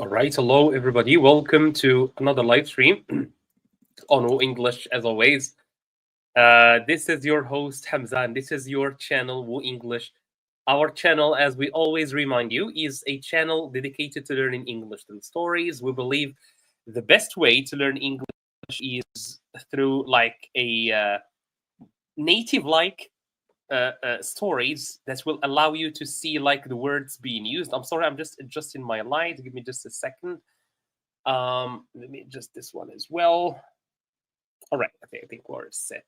All right, hello everybody. Welcome to another live stream on WooEnglish as always. This is your host Hamza, and this is your channel WooEnglish. Our channel, as we always remind you, is a channel dedicated to learning English through stories. We believe the best way to learn English is through like a native like stories that will allow you to see like the words being used. I'm sorry, I'm just adjusting my light. Give me just a second. Let me adjust this one as well. All right, okay, I think we're set.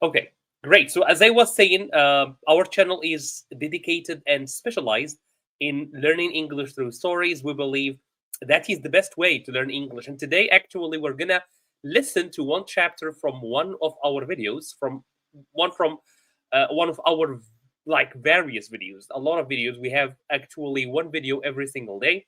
Okay, great. So as I was saying, our channel is dedicated and specialized in learning English through stories. We believe that is the best way to learn English. And today, actually, we're gonna listen to one chapter from one of our videos, from one of our like various videos. A lot of videos. We have actually one video every single day,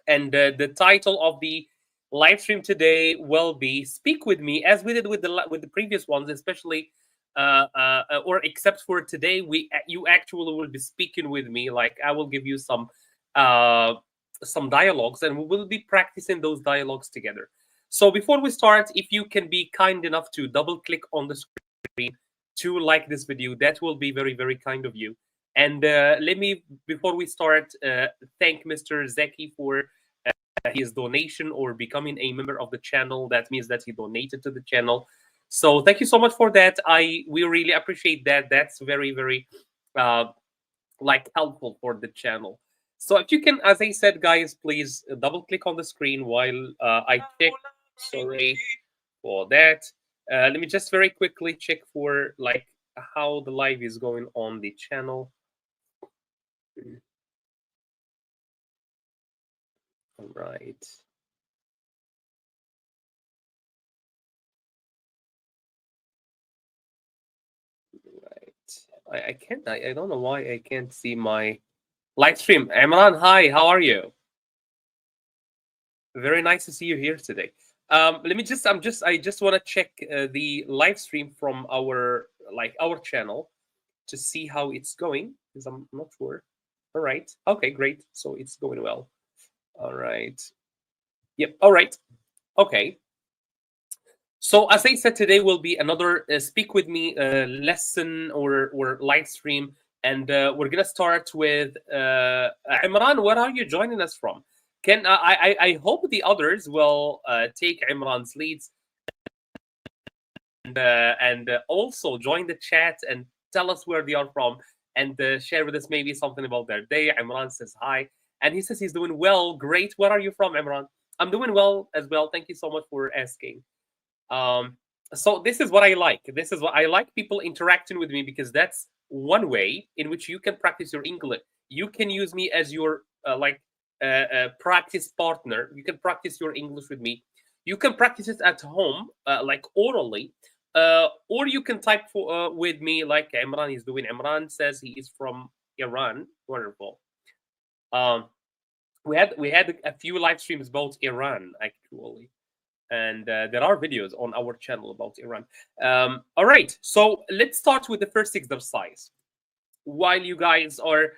and the title of the live stream today will be "Speak with Me," as we did with the previous ones, especially or except for today. You actually will be speaking with me. Like I will give you some dialogues, and we will be practicing those dialogues together. So before we start, if you can be kind enough to double click on the screen to like this video, that will be very very kind of you. And let me, before we start, thank Mr. Zeki for his donation or becoming a member of the channel. That means that he donated to the channel. So thank you so much for that. We really appreciate that. That's very very uh, like helpful for the channel. So if you can, as I said, guys, please double click on the screen while I check. Sorry for that. Let me just very quickly check for like how the live is going on the channel. All right. Right. I can't. I don't know why I can't see my live stream. Imran, hi. How are you? Very nice to see you here today. Let me just. I just want to check the live stream from our channel to see how it's going because I'm not sure. All right. Okay. Great. So it's going well. All right. Yep. All right. Okay. So as I said, today will be another Speak With Me lesson or live stream. And we're going to start with Imran. Where are you joining us from? I hope the others will take Imran's leads and also join the chat and tell us where they are from and share with us maybe something about their day. Imran says hi. And he says he's doing well. Great. Where are you from, Imran? I'm doing well as well. Thank you so much for asking. Um, so this is what I like. This is what I like, people interacting with me, because that's one way in which you can practice your English. You can use me as your practice partner. You can practice your English with me. You can practice it at home, like orally, or you can type with me like Imran is doing. Imran says he is from Iran. Wonderful. Um, we had a few live streams about Iran actually, and there are videos on our channel about Iran. All right, so let's start with the first exercise. While you guys are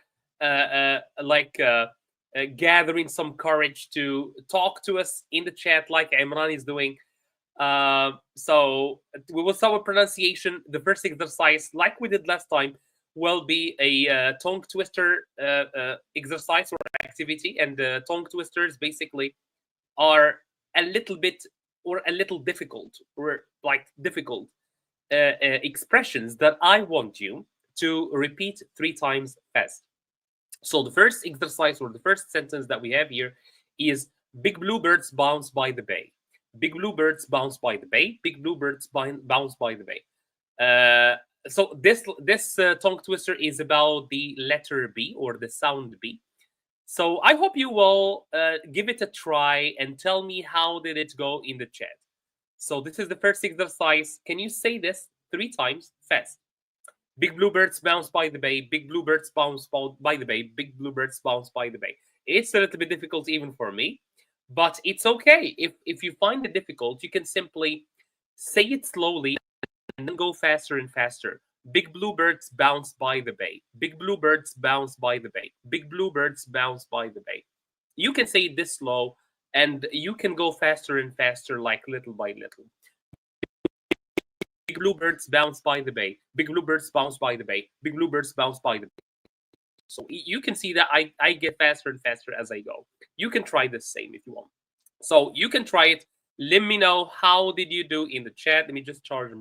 gathering some courage to talk to us in the chat, like Imran is doing. So we will start with pronunciation. The first exercise, like we did last time, will be a tongue twister exercise or activity. And tongue twisters basically are a little bit or a little difficult or like difficult expressions that I want you to repeat 3 times fast. So the first exercise or the first sentence that we have here is big bluebirds bounce by the bay. Big bluebirds bounce by the bay. Big bluebirds bounce by the bay. So this tongue twister is about the letter B or the sound B. So I hope you will give it a try and tell me how did it go in the chat. So this is the first exercise. Can you say this 3 times fast? Big bluebirds bounce by the bay. Big bluebirds bounce by the bay. Big bluebirds bounce by the bay. It's a little bit difficult even for me, but it's okay. If you find it difficult, you can simply say it slowly and then go faster and faster. Big bluebirds bounce by the bay. Big bluebirds bounce by the bay. Big bluebirds bounce by the bay. You can say it this slow, and you can go faster and faster, like little by little. Big bluebirds bounce by the bay. Big bluebirds bounce by the bay. Big bluebirds bounce by the bay. So you can see that I get faster and faster as I go. You can try the same if you want. So you can try it. Let me know how did you do in the chat. Let me just charge.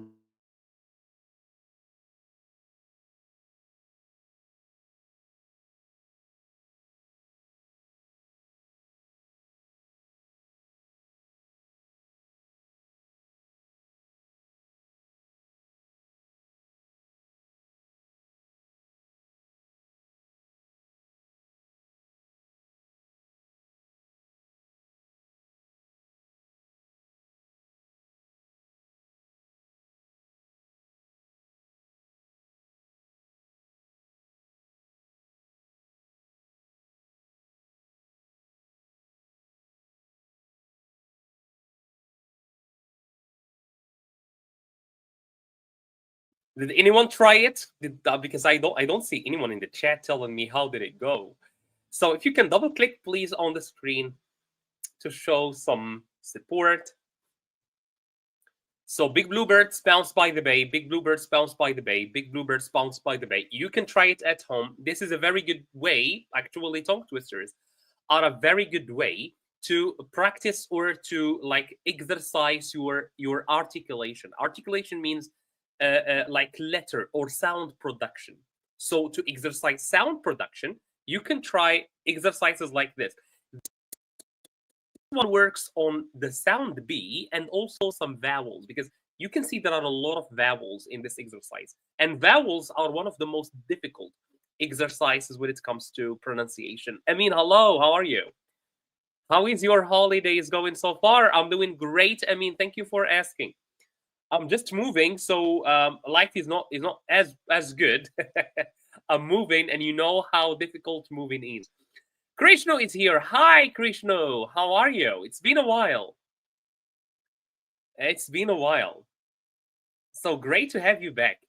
Did anyone try it? Because I don't see anyone in the chat telling me how did it go. So if you can double click please on the screen to show some support. So big bluebirds bounce by the bay, big bluebirds bounce by the bay, big bluebirds bounce by the bay. You can try it at home. This is a very good way, actually tongue twisters are a very good way to practice or to like exercise your articulation. Articulation means like letter or sound production. So to exercise sound production, you can try exercises like this. One works on the sound B and also some vowels, because you can see there are a lot of vowels in this exercise, and vowels are one of the most difficult exercises when it comes to pronunciation. I mean, hello, how are you? How is your holidays going so far? I'm doing great. I mean, thank you for asking. I'm just moving, so life is not as good. I'm moving, and you know how difficult moving is. Krishno is here. Hi, Krishno. How are you? It's been a while. It's been a while. So great to have you back.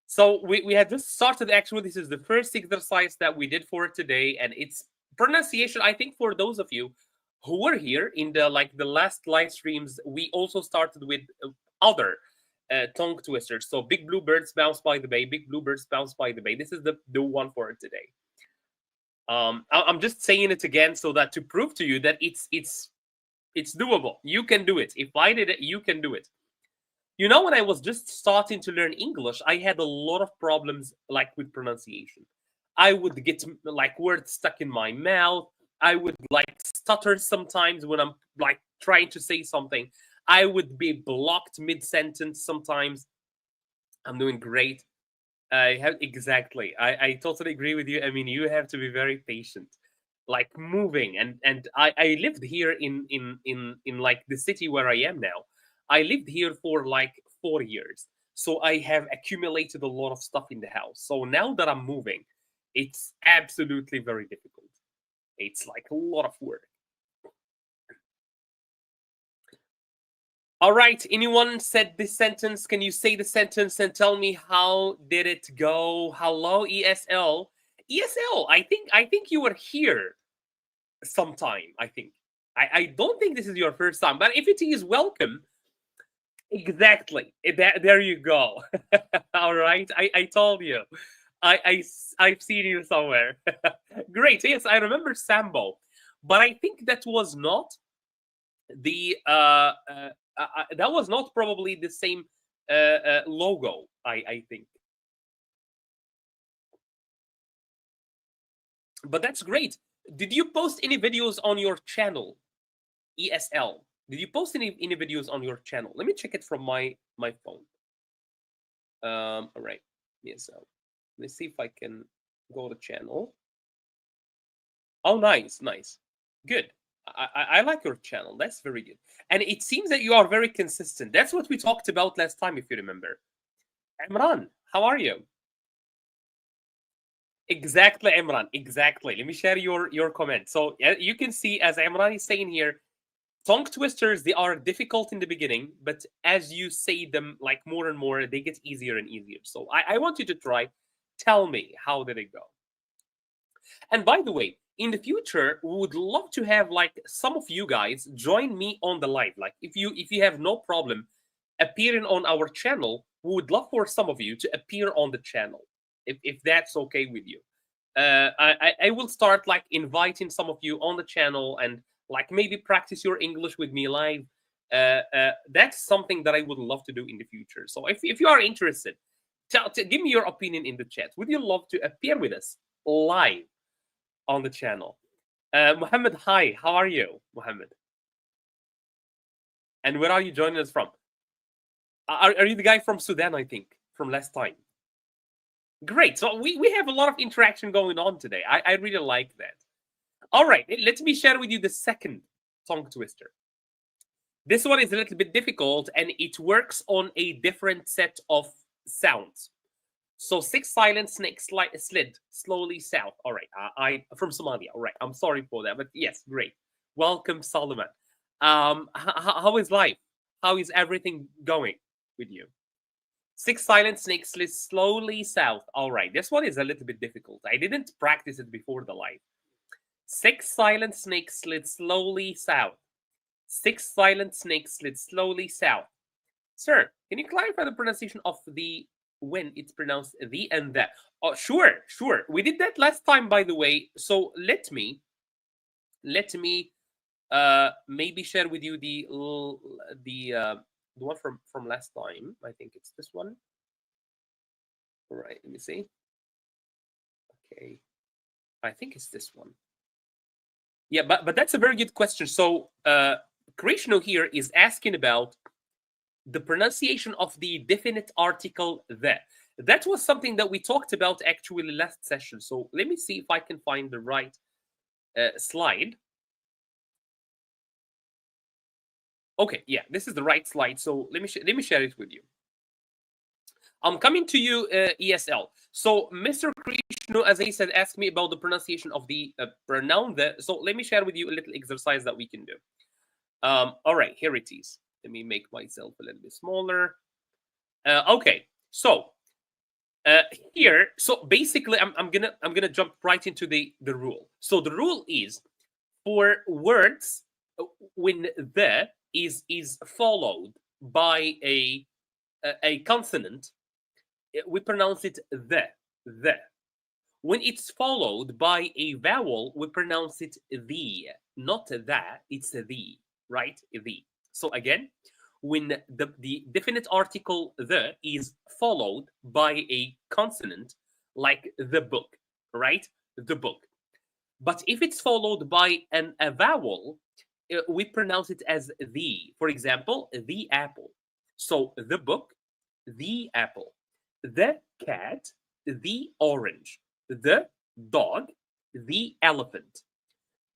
So we had just started, actually. This is the first exercise that we did for today, and it's pronunciation. I think for those of you who were here in the last live streams, we also started with other tongue twisters. So big bluebirds bounce by the bay, big bluebirds bounce by the bay. This is the one for today. I'm just saying it again so that to prove to you that it's doable. You can do it. If I did it, you can do it. You know, when I was just starting to learn English, I had a lot of problems like with pronunciation. I would get like words stuck in my mouth. I would like stutter sometimes when I'm like trying to say something. I would be blocked mid-sentence sometimes. I'm doing great. Exactly. I totally agree with you. I mean, you have to be very patient, like moving. And I lived here in like the city where I am now. I lived here for like 4 years, so I have accumulated a lot of stuff in the house. So now that I'm moving, it's absolutely very difficult. It's like a lot of work. All right. Anyone said this sentence? Can you say the sentence and tell me how did it go? Hello, ESL. ESL. I think you were here sometime. I don't think this is your first time, but if it is, welcome. Exactly. There you go. All right. I told you. I've seen you somewhere. Great. Yes, I remember Sambo, but I think that was not the that was not probably the same logo. I think, but that's great. Did you post any videos on your channel, ESL? Did you post any videos on your channel? Let me check it from my phone. All right, ESL. Let's see if I can go to channel. Oh, nice, nice, good. I like your channel. That's very good. And it seems that you are very consistent. That's what we talked about last time, if you remember. Imran, how are you? Exactly, Imran. Exactly. Let me share your comment. So you can see, as Imran is saying here, tongue twisters, they are difficult in the beginning, but as you say them like more and more, they get easier and easier. So I want you to try. Tell me, how did it go? And by the way, in the future, we would love to have like some of you guys join me on the live. Like if you have no problem appearing on our channel, we would love for some of you to appear on the channel if that's okay with you. I will start like inviting some of you on the channel and like maybe practice your English with me live. That's something that I would love to do in the future. So if you are interested, give me your opinion in the chat. Would you love to appear with us live on the channel? Mohammed, hi, how are you, Mohammed? And where are you joining us from? Are you the guy from Sudan, I think, from last time? Great. So we have a lot of interaction going on today. I really like that. All right, let me share with you the second tongue twister. This one is a little bit difficult, and it works on a different set of sounds. So 6 silent, snake slid slowly south. All right, I from Somalia. All right, I'm sorry for that, but yes, great. Welcome, Solomon. How is life? How is everything going with you? 6 silent, snake slid slowly south. All right, this one is a little bit difficult. I didn't practice it before the live. 6 silent snakes slid slowly south. 6 silent snakes slid slowly south. Sir, can you clarify the pronunciation of the when it's pronounced the and that? Oh, sure. We did that last time, by the way. So let me maybe share with you the one from last time. I think it's this one. All right, let me see. Okay, I think it's this one. Yeah, but that's a very good question. So Krishna here is asking about the pronunciation of the definite article the. That was something that we talked about actually last session. So let me see if I can find the right slide. Okay, yeah, this is the right slide. So let me share it with you. I'm coming to you, ESL. So Mr. Krishna, as I said, asked me about the pronunciation of the pronoun the. So let me share with you a little exercise that we can do. All right, here it is. Let me make myself a little bit smaller. Okay, so here, so basically, I'm gonna jump right into the rule. So the rule is for words when the is followed by a consonant, we pronounce it the. When it's followed by a vowel, we pronounce it the, not that. It's the, right? The. So again, when the definite article the is followed by a consonant, like the book, right? The book. But if it's followed by a vowel, we pronounce it as the. For example, the apple. So the book, the apple. The cat, the orange. The dog, the elephant.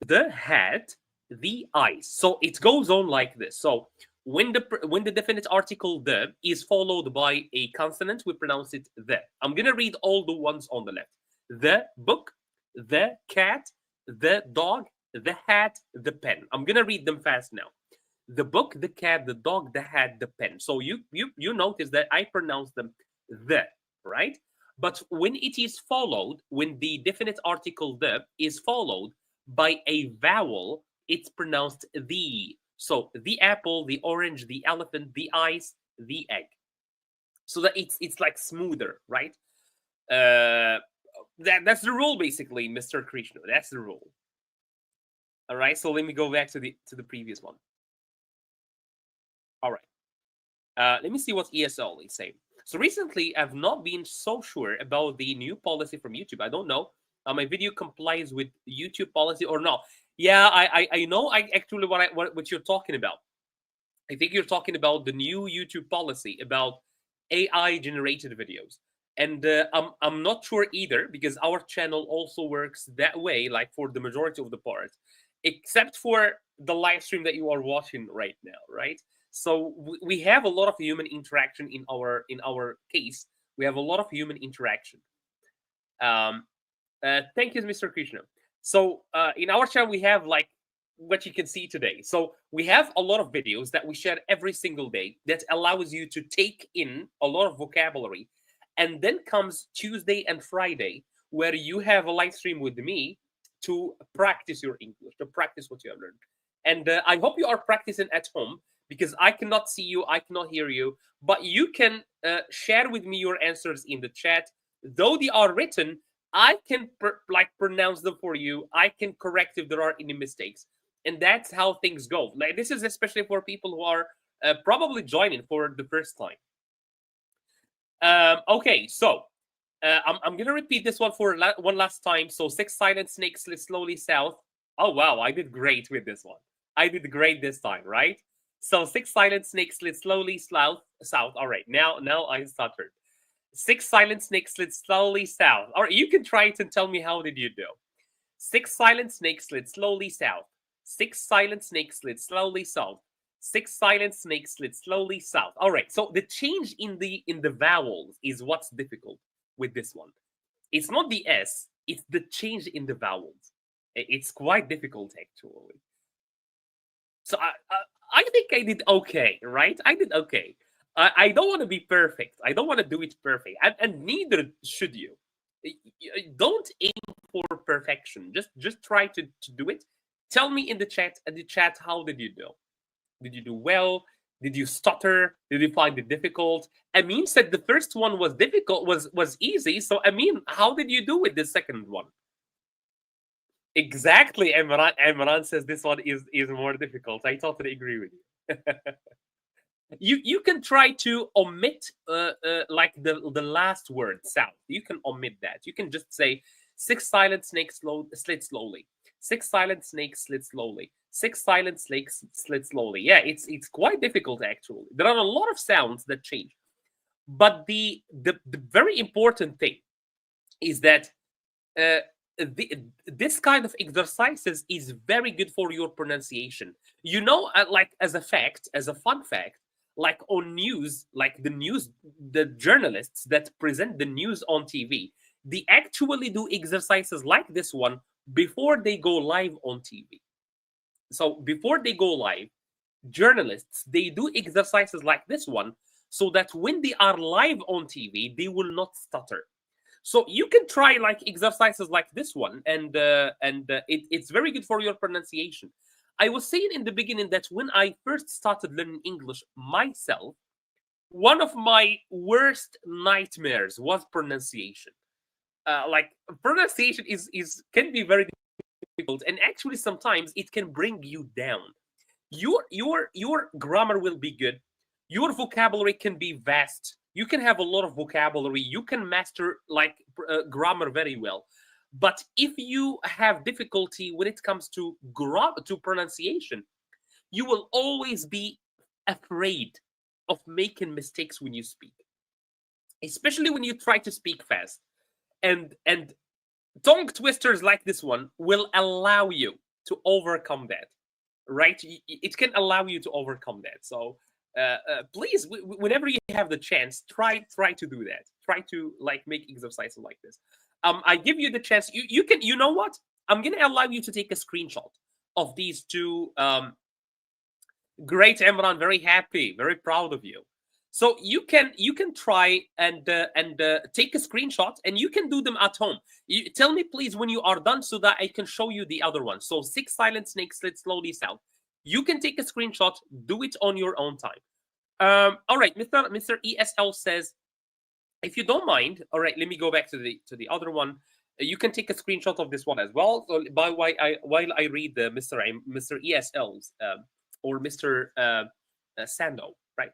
The hat, the ice. So it goes on like this. So when the definite article the is followed by a consonant, we pronounce it the. I'm gonna read all the ones on the left. The book, the cat, the dog, the hat, the pen. I'm gonna read them fast now. The book, the cat, the dog, the hat, the pen. So you notice that I pronounce them the, right? But when it is followed, when the definite article the is followed by a vowel, it's pronounced the. So the apple, the orange, the elephant, the ice, the egg. So that it's like smoother, right? That's the rule, basically, Mr. Krishna. That's the rule. All right. So let me go back to the previous one. All right. Let me see what ESL is saying. So recently, I've not been so sure about the new policy from YouTube. I don't know my video complies with YouTube policy or not. Yeah, I know actually what you're talking about. I think you're talking about the new YouTube policy about AI generated videos. And I'm not sure either, because our channel also works that way, like for the majority of the part, except for the live stream that you are watching right now, right? So we have a lot of human interaction in our case. We have a lot of human interaction. Thank you, Mr. Krishna. So in our channel, we have like what you can see today. So we have a lot of videos that we share every single day that allows you to take in a lot of vocabulary. And then comes Tuesday and Friday, where you have a live stream with me to practice your English, to practice what you have learned. And I hope you are practicing at home, because I cannot see you, I cannot hear you, but you can share with me your answers in the chat. Though they are written, I can pronounce them for you. I can correct if there are any mistakes, and that's how things go. Like, this is especially for people who are probably joining for the first time. Okay, so I'm gonna repeat this one for one last time. So 6 silent snakes slid slowly south. Oh wow, I did great with this one. I did great this time, right? So 6 silent snakes slid slowly south. All right, now I stuttered. 6 silent snakes slid slowly south. All right, you can try it and tell me how did you do. 6 silent snakes slid slowly south. 6 silent snakes slid slowly south. 6 silent snakes slid slowly south. All right, so the change in the vowels is what's difficult with this one. It's not the S, it's the change in the vowels. It's quite difficult, actually. So I think I did okay, right? I did okay. I don't want to be perfect. I don't want to do it perfect, and neither should you. Don't aim for perfection. Just try to do it. Tell me in the chat, how did you do? Did you do well? Did you stutter? Did you find it difficult? Amin said the first one was difficult, was easy. So Amin, how did you do with the second one? Exactly, Emran. Emran says this one is more difficult. I totally agree with you. You can try to omit like the last word sound. You can omit that. You can just say 6 silent snakes slid slowly. 6 silent snakes slid slowly. 6 silent snakes slid slowly. Yeah, it's quite difficult, actually. There are a lot of sounds that change, but the very important thing is that this kind of exercises is very good for your pronunciation. You know, like as a fun fact, like on news, like the journalists that present the news on TV, they actually do exercises like this one before they go live on TV. So before they go live, journalists, they do exercises like this one so that when they are live on TV, they will not stutter. So you can try like exercises like this one, and it's very good for your pronunciation. I was saying in the beginning that when I first started learning English myself, one of my worst nightmares was pronunciation. Like pronunciation is can be very difficult, and actually sometimes it can bring you down. Your grammar will be good, your vocabulary can be vast, you can have a lot of vocabulary, you can master like grammar very well, but if you have difficulty when it comes to pronunciation, you will always be afraid of making mistakes when you speak, especially when you try to speak fast. And tongue twisters like this one will allow you to overcome that, right? It can allow you to overcome that. So please, whenever you have the chance, try to do that. Try to like make exercises like this. I give you the chance. You can. You know what? I'm gonna allow you to take a screenshot of these two. Great, Imran. Very happy. Very proud of you. So you can try and take a screenshot, and you can do them at home. You, tell me please when you are done so that I can show you the other one. So 6 silent snakes slid slowly south. You can take a screenshot, do it on your own time. All right, Mr. ESL says, if you don't mind, all right, let me go back to the other one. You can take a screenshot of this one as well. So while I read the Mr. ESL's or Mr. Sando, right?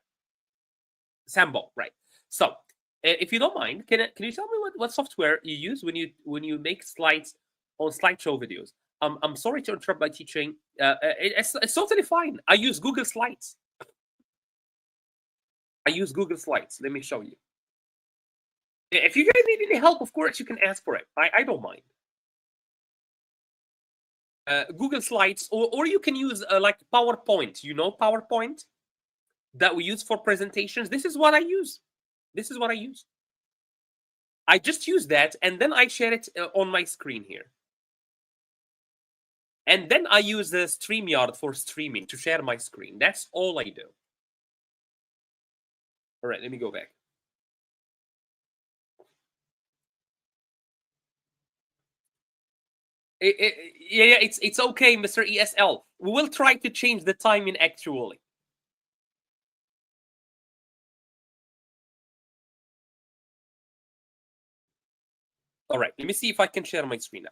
Sambo, right? So, if you don't mind, can you tell me what software you use when you make slides on slideshow videos? I'm sorry to interrupt my teaching. It's totally fine. I use Google Slides. Let me show you. If you guys need any help, of course you can ask for it. I don't mind. Google Slides, or you can use like PowerPoint. You know PowerPoint that we use for presentations. This is what I use. I just use that, and then I share it on my screen here. And then I use the StreamYard for streaming to share my screen. That's all I do. All right, let me go back. Yeah, it's okay, Mr. ESL. We will try to change the timing actually. All right, let me see if I can share my screen now.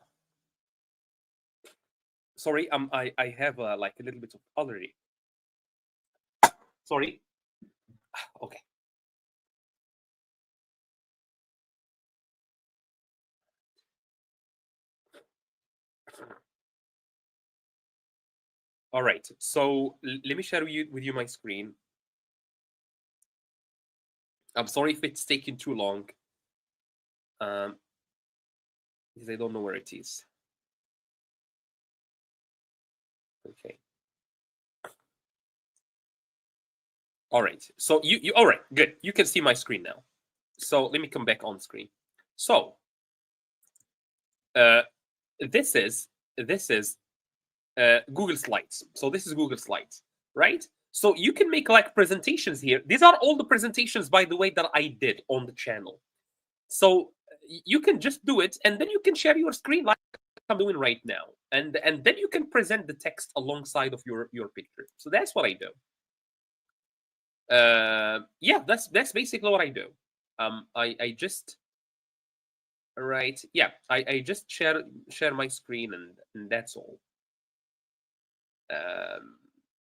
Sorry, I have like a little bit of allergy. Sorry. Okay. All right. So let me share with you my screen. I'm sorry if it's taking too long. Um, because I don't know where it is. Okay. All right. So you all right? Good. You can see my screen now. So let me come back on screen. So uh, this is Google Slides. So this is Google Slides, right? So you can make like presentations here. These are all the presentations, by the way, that I did on the channel. So you can just do it, and then you can share your screen like I'm doing right now, and then you can present the text alongside of your picture. So that's what I do. Yeah, that's basically what I do. I just right, yeah, I just share my screen, and that's all.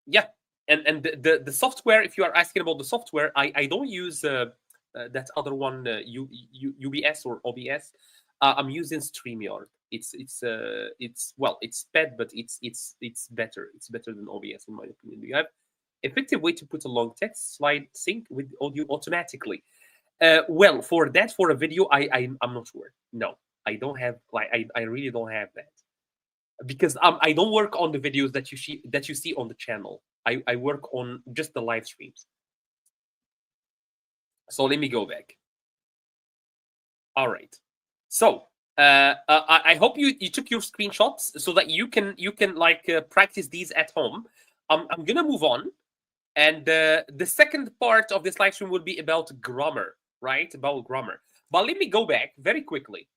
Yeah, and the software, if you are asking about the software, I don't use that other one, UBS or OBS. I'm using StreamYard. It's well, it's bad, but it's better. It's better than OBS in my opinion. You have effective way to put a long text slide sync with audio automatically. Well, for that, for a video, I'm not sure. No, I don't have, like, I really don't have that, because I don't work on the videos that you see on the channel. I work on just the live streams. So let me go back. All right. So I hope you took your screenshots so that you can like practice these at home. I'm gonna move on, and the second part of this live stream will be about grammar, right? About grammar. But let me go back very quickly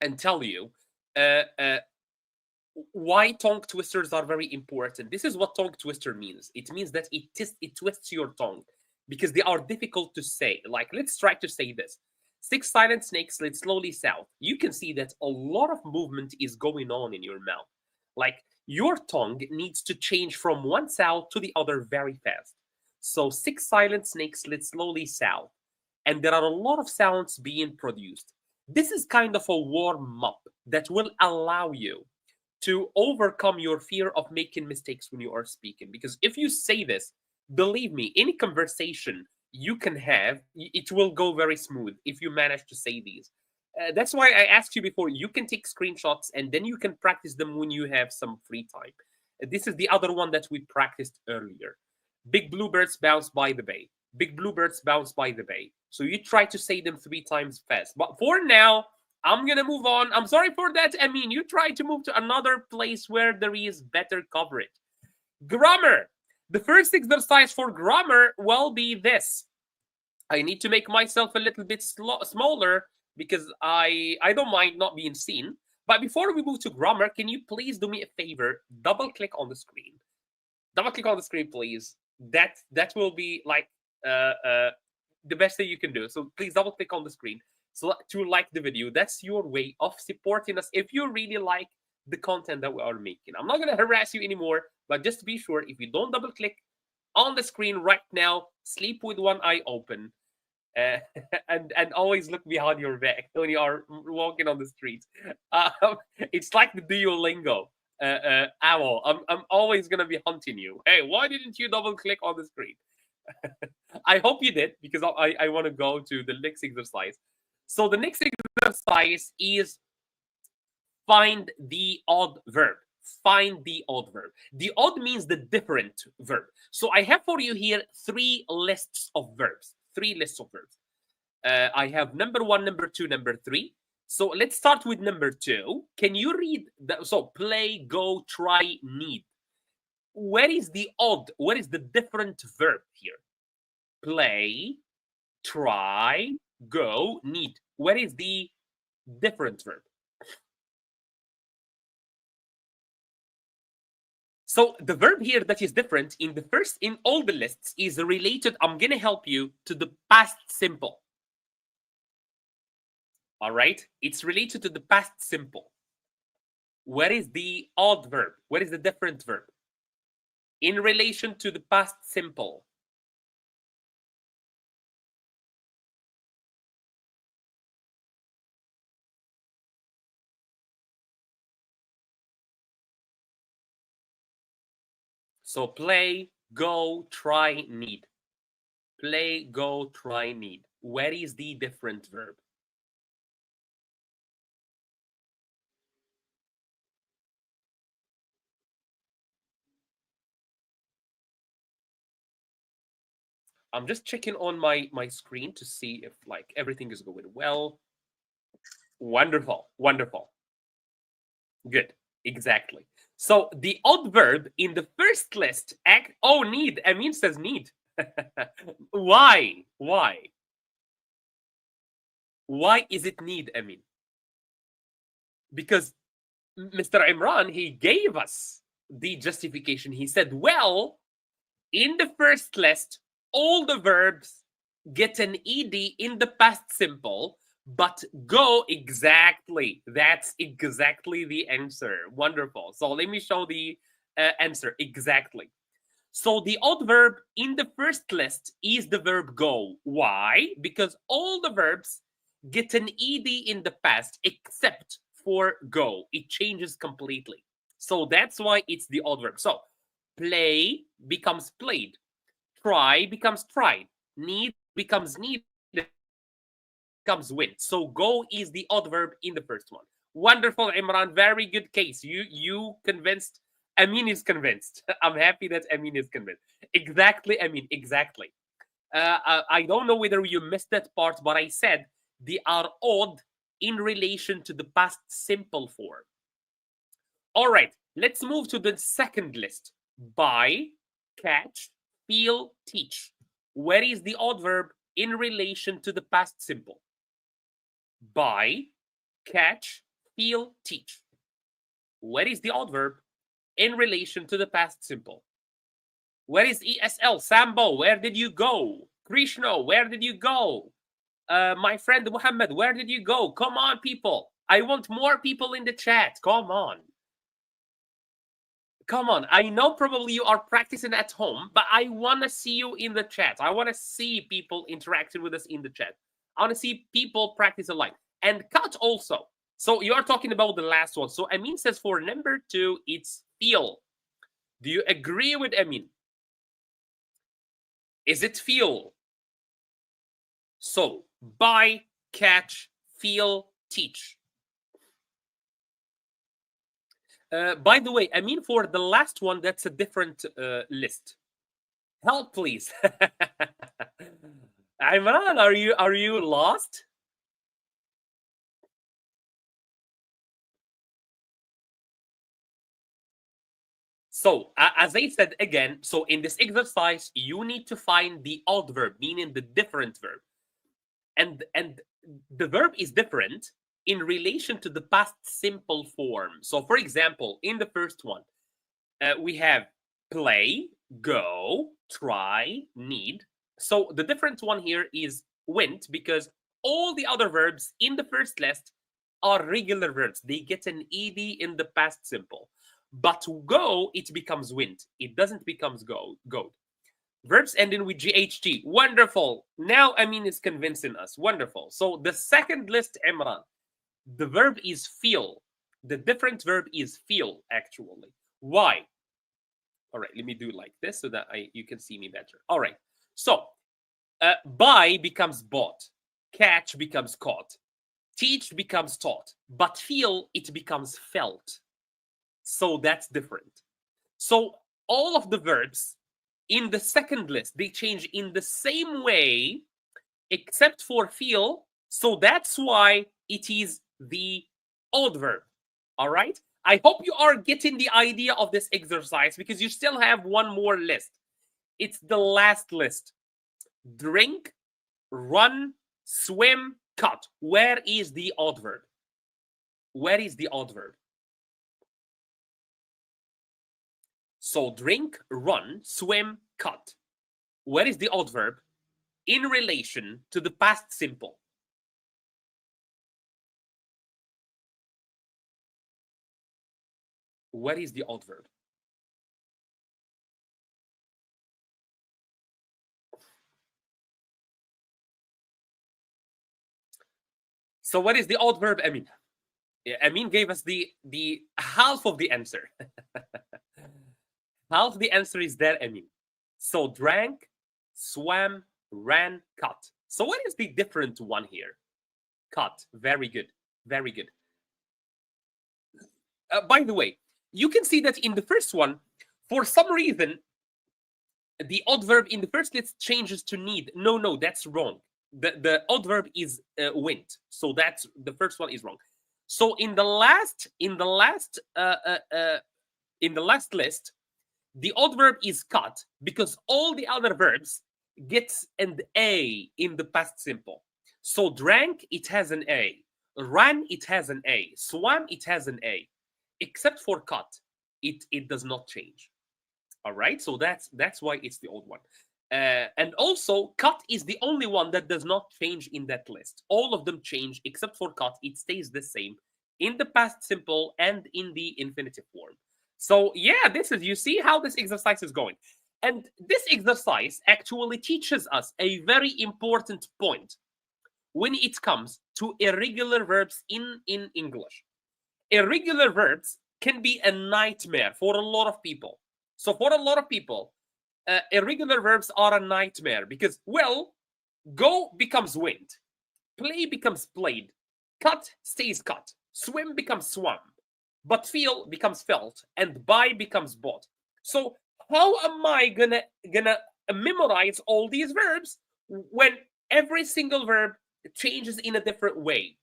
and tell you uh, uh, why tongue twisters are very important. This is what tongue twister means. It means that it twists your tongue because they are difficult to say. Like, let's try to say this. Six silent snakes slid slowly south. You can see that a lot of movement is going on in your mouth. Like, your tongue needs to change from one sound to the other very fast. So six silent snakes slid slowly south, and there are a lot of sounds being produced. This is kind of a warm up that will allow you to overcome your fear of making mistakes when you are speaking. Because if you say this, believe me, any conversation you can have, it will go very smooth if you manage to say these. That's why I asked you before, you can take screenshots and then you can practice them when you have some free time. This is the other one that we practiced earlier. Big bluebirds bounce by the bay. Big bluebirds bounce by the bay. So you try to say them 3 times fast. But for now, I'm gonna move on. I'm sorry for that. I mean, you try to move to another place where there is better coverage. Grammar. The first exercise for grammar will be this. I need to make myself a little bit smaller because I don't mind not being seen. But before we move to grammar, can you please do me a favor? Double click on the screen. Double click on the screen, please. That will be like uh, uh, the best thing you can do. So please double click on the screen so to like the video. That's your way of supporting us if you really like the content that we are making. I'm not gonna harass you anymore, but just to be sure, if you don't double click on the screen right now, sleep with one eye open. Uh, and always look behind your back when you are walking on the streets. It's like the Duolingo owl. I'm always gonna be hunting you. Hey, why didn't you double click on the screen? I hope you did, because I want to go to the next exercise. So the next exercise is find the odd verb. Find the odd verb. The odd means the different verb. So I have for you here 3 lists of verbs. 3 lists of verbs. I have number 1, number 2, number 3. So let's start with number 2. Can you read so play, go, try, need. Where is the odd? What is the different verb here? Play, try, go, need. Where is the different verb? So the verb here that is different in all the lists is related, I'm going to help you, to the past simple. All right? It's related to the past simple. Where is the odd verb? Where is the different verb? In relation to the past simple. So play, go, try, need. Play, go, try, need. Where is the different verb? I'm just checking on my screen to see if like everything is going well. Wonderful, wonderful. Good, exactly. So the odd verb in the first list, need. Amin says need. Why? Why? Why is it need, Amin? Because Mr. Imran, he gave us the justification. He said, well, in the first list, all the verbs get an ed in the past simple, but go exactly. That's exactly the answer. Wonderful. So let me show the answer exactly. So the odd verb in the first list is the verb go. Why? Because all the verbs get an ed in the past except for go. It changes completely. So that's why it's the odd verb. So play becomes played. Try becomes tried. Need becomes needed. Becomes went. So go is the odd verb in the first one. Wonderful, Imran. Very good case. You convinced. Amin is convinced. I'm happy that Amin is convinced. Exactly, Amin. Exactly. I don't know whether you missed that part, but I said they are odd in relation to the past simple form. All right, let's move to the second list. Buy, catch, feel, teach. Where is the odd verb in relation to the past simple? Buy, catch, feel, teach. Where is the odd verb in relation to the past simple? Where is ESL? Sambo, where did you go? Krishna, where did you go? My friend Muhammad, where did you go? Come on, people. I want more people in the chat. Come on. Come on. I know probably you are practicing at home, but I want to see you in the chat. I want to see people interacting with us in the chat. I want to see people practice alike. And cut also. So you are talking about the last one. So Amin says for number 2, it's feel. Do you agree with Amin? Is it feel? So buy, catch, feel, teach. By the way, I mean for the last one, that's a different list. Help, please. Imran, are you lost? So as I said again, so in this exercise, you need to find the odd verb, meaning the different verb. And the verb is different in relation to the past simple form. So for example, in the first one, we have play, go, try, need. So the different one here is went, because all the other verbs in the first list are regular verbs. They get an ed in the past simple. But to go, it becomes went. It doesn't become go. Verbs ending with GHT. Wonderful. Now Amin is convincing us. Wonderful. So the second list, Imran, the verb is feel. The different verb is feel, actually. Why? All right, let me do it like this so that you can see me better. All right. So buy becomes bought. Catch becomes caught. Teach becomes taught. But feel, it becomes felt. So that's different. So all of the verbs in the second list, they change in the same way, except for feel. So that's why it is the odd verb. All right? I hope you are getting the idea of this exercise, because you still have one more list. It's the last list. Drink, run, swim, cut. Where is the odd verb? Where is the odd verb? So drink, run, swim, cut. Where is the adverb in relation to the past simple? Where is the adverb? So what is the adverb, Amin? Yeah, Amin gave us the half of the answer. Half the answer is there, Amin. So drank, swam, ran, cut. So what is the different one here? Cut. Very good. Very good. By the way, you can see that in the first one, for some reason, the adverb in the first list changes to need. No, that's wrong. The adverb is went. So that's the first one is wrong. So in the last list, the adverb is cut because all the other verbs gets an A in the past simple. So drank, it has an A. Ran, it has an A. Swam, it has an A. Except for cut, it does not change. All right, so that's why it's the old one. And also, cut is the only one that does not change in that list. All of them change except for cut. It stays the same in the past simple and in the infinitive form. So yeah, this is, you see how this exercise is going. And this exercise actually teaches us a very important point when it comes to irregular verbs in English. Irregular verbs can be a nightmare for a lot of people. So for a lot of people, irregular verbs are a nightmare because, well, go becomes went, play becomes played, cut stays cut, swim becomes swam, but feel becomes felt, and buy becomes bought. So how am I gonna memorize all these verbs when every single verb changes in a different way?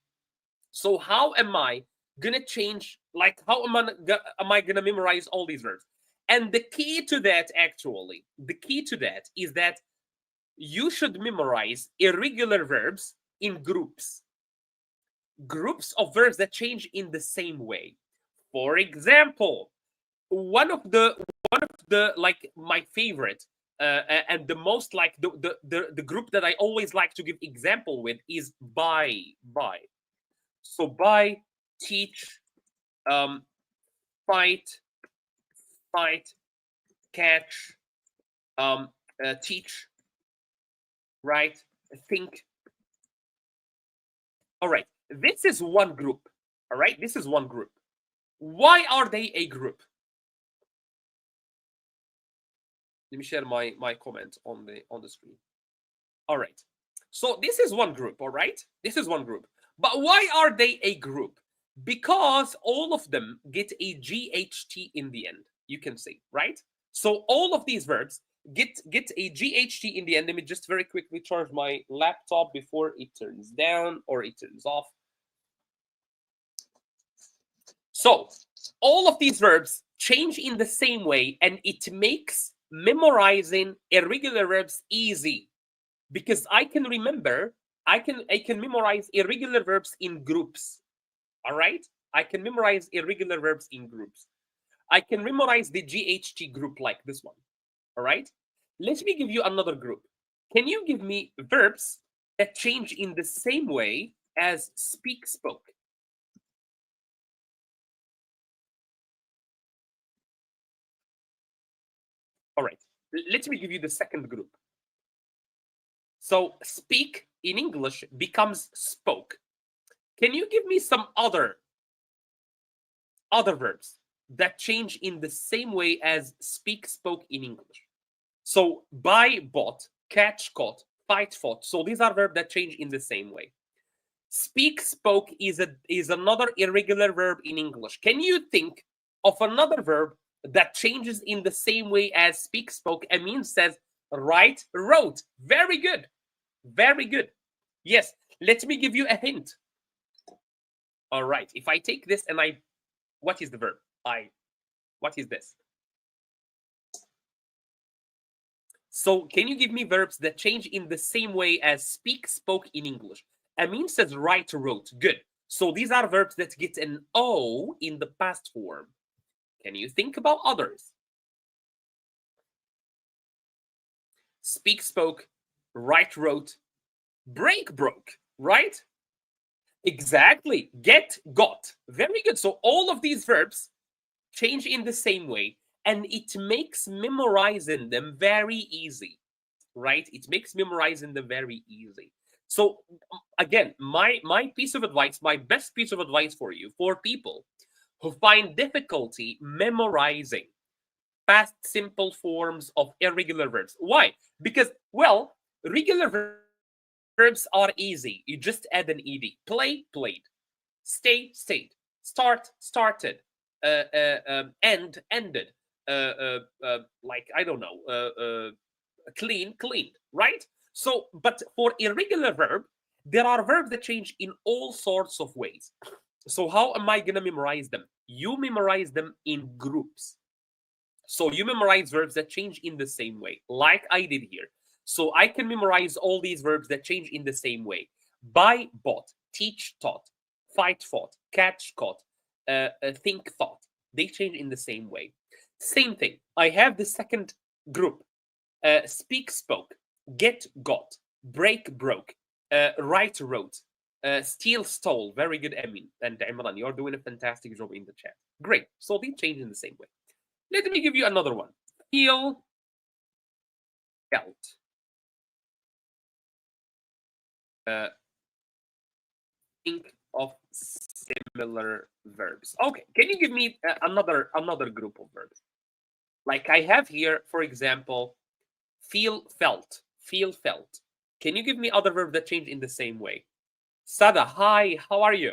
So how am I gonna change, like how am I gonna memorize all these verbs? And the key to that, actually, the key to that is that you should memorize irregular verbs in groups. Groups of verbs that change in the same way. For example, one of the like my favorite and the most like the group that I always like to give example with is buy. So buy, teach, fight, catch, teach, right, think. All right, this is one group. All right, this is one group. Why are they a group? Let me share my comment on the screen. All right, so this is one group. All right, this is one group. But why are they a group? Because all of them get a GHT in the end. You can see, right? So all of these verbs get a GHT in the end. Let me just very quickly charge my laptop before it turns down or it turns off. So all of these verbs change in the same way, and it makes memorizing irregular verbs easy because I can remember, I can memorize irregular verbs in groups. All right, I can memorize irregular verbs in groups. I can memorize the GHT group like this one. All right, let me give you another group. Can you give me verbs that change in the same way as speak, spoke? All right, let me give you the second group. So speak in English becomes spoke. Can you give me some other verbs that change in the same way as speak, spoke in English? So buy, bought, catch, caught, fight, fought. So these are verbs that change in the same way. Speak, spoke is another irregular verb in English. Can you think of another verb that changes in the same way as speak, spoke? Amin says write, wrote. Very good. Very good. Yes, let me give you a hint. All right, if I take this and what is the verb? What is this? So can you give me verbs that change in the same way as speak, spoke in English? Amin says write, wrote. Good. So these are verbs that get an O in the past form. Can you think about others? speak, spoke, write, wrote, break, broke, right? Exactly. Get, got. Very good. So all of these verbs change in the same way, and it makes memorizing them very easy, right? It makes memorizing them very easy. So again, my piece of advice, my best piece of advice for you, for people who find difficulty memorizing past simple forms of irregular verbs. Why? Because, well, regular verbs are easy. You just add an ed. Play, played. Stay, stayed. Start, started. End, ended. Like, I don't know, clean, cleaned, right? So, but for irregular verb, there are verbs that change in all sorts of ways. So how am I going to memorize them? You memorize them in groups. So you memorize verbs that change in the same way, like I did here. So I can memorize all these verbs that change in the same way. Buy, bought, teach, taught, fight, fought, catch, caught, think, thought. They change in the same way. Same thing. I have the second group. Speak, spoke, get, got, break, broke, write, wrote, steal, stole. Very good, Emin and Imran. You're doing a fantastic job in the chat. Great. So they change in the same way. Let me give you another one. Feel, felt. Think of similar verbs. Okay, can you give me another group of verbs? Like I have here, for example, feel, felt, feel, felt. Can you give me other verbs that change in the same way? Sada, hi, how are you?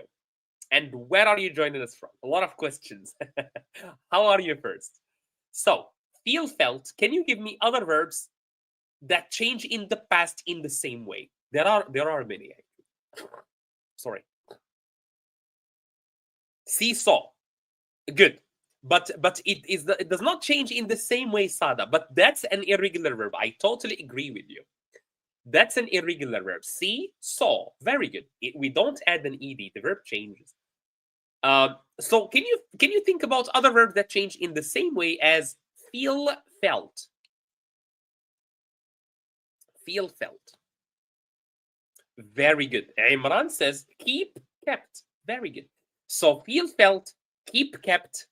And where are you joining us from? A lot of questions. How are you first? So, feel, felt. Can you give me other verbs that change in the past in the same way? There are many. Sorry. Seesaw. Good. But it does not change in the same way, Sada. But that's an irregular verb. I totally agree with you. That's an irregular verb. See, saw. Very good. We don't add an ed. The verb changes. So can you think about other verbs that change in the same way as feel, felt? Feel, felt. Very good. Imran says keep, kept. Very good. So feel, felt, keep, kept.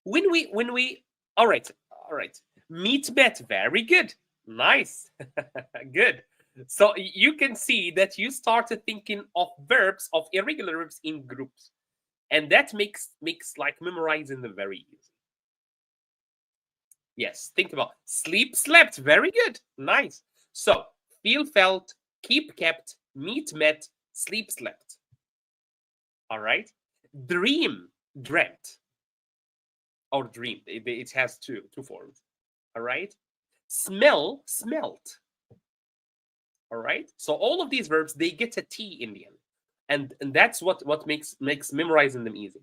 When we all right. Meet, met. Very good. Nice. Good. So you can see that you started thinking of verbs, of irregular verbs in groups, and that makes like memorizing them very easy. Yes, think about sleep, slept. Very good. Nice. So feel, felt, keep, kept, meet, met, sleep, slept. All right. Dream, dreamt, or dreamed. It has two forms. All right. Smell, smelt. All right. So all of these verbs, they get a T in the end, and that's what makes memorizing them easy.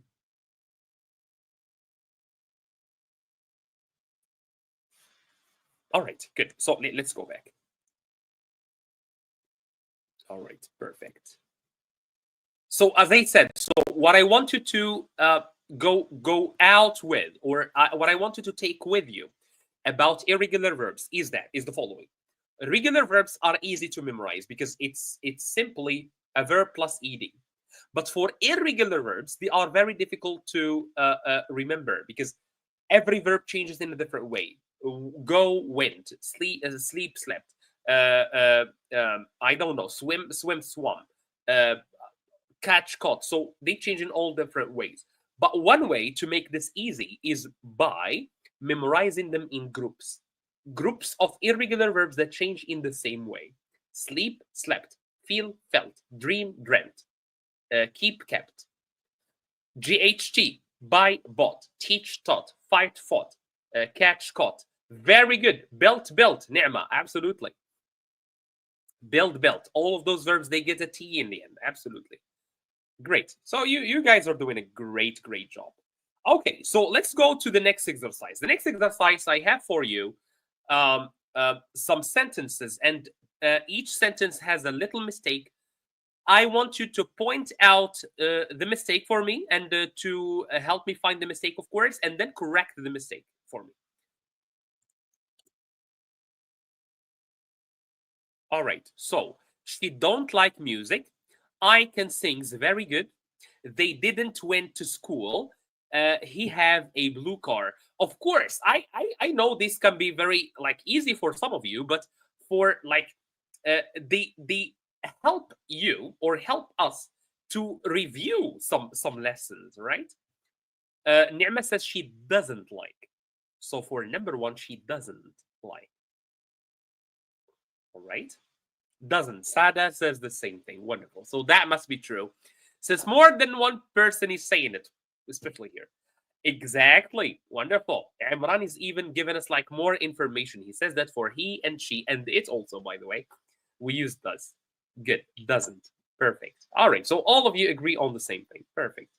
All right. Good. So let's go back. All right. Perfect. So as I said, so what I want you to go out with, or what I want you to take with you about irregular verbs is the following. Regular verbs are easy to memorize because it's simply a verb plus ed. But for irregular verbs, they are very difficult to remember because every verb changes in a different way. Go, went, sleep, slept. I don't know, swim, swam. Catch, caught. So they change in all different ways. But one way to make this easy is by memorizing them in groups. Groups of irregular verbs that change in the same way. Sleep, slept. Feel, felt. Dream, dreamt. Keep, kept. GHT, buy, bought. Teach, taught. Fight, fought. Catch, caught. Very good. Belt, built. Ni'ma, absolutely. Build, built. All of those verbs, they get a T in the end. Absolutely. Great. So you guys are doing a great job. Okay, so let's go to the next exercise. The next exercise I have for you some sentences, and each sentence has a little mistake. I want you to point out the mistake for me and to help me find the mistake, of course, and then correct the mistake for me. All right. So she don't like music. I can sings very good. They didn't went to school. He have a blue car. Of course, I know this can be very like easy for some of you, but for like they help you or help us to review some lessons, right? Nima says she doesn't like. So for number one, she doesn't like. All right. Doesn't. Sada says the same thing. Wonderful. So that must be true. Since more than one person is saying it, especially here. Exactly. Wonderful. Imran is even giving us like more information. He says that for he and she, and it's also, by the way, we use does. Good. Doesn't. Perfect. All right. So all of you agree on the same thing. Perfect.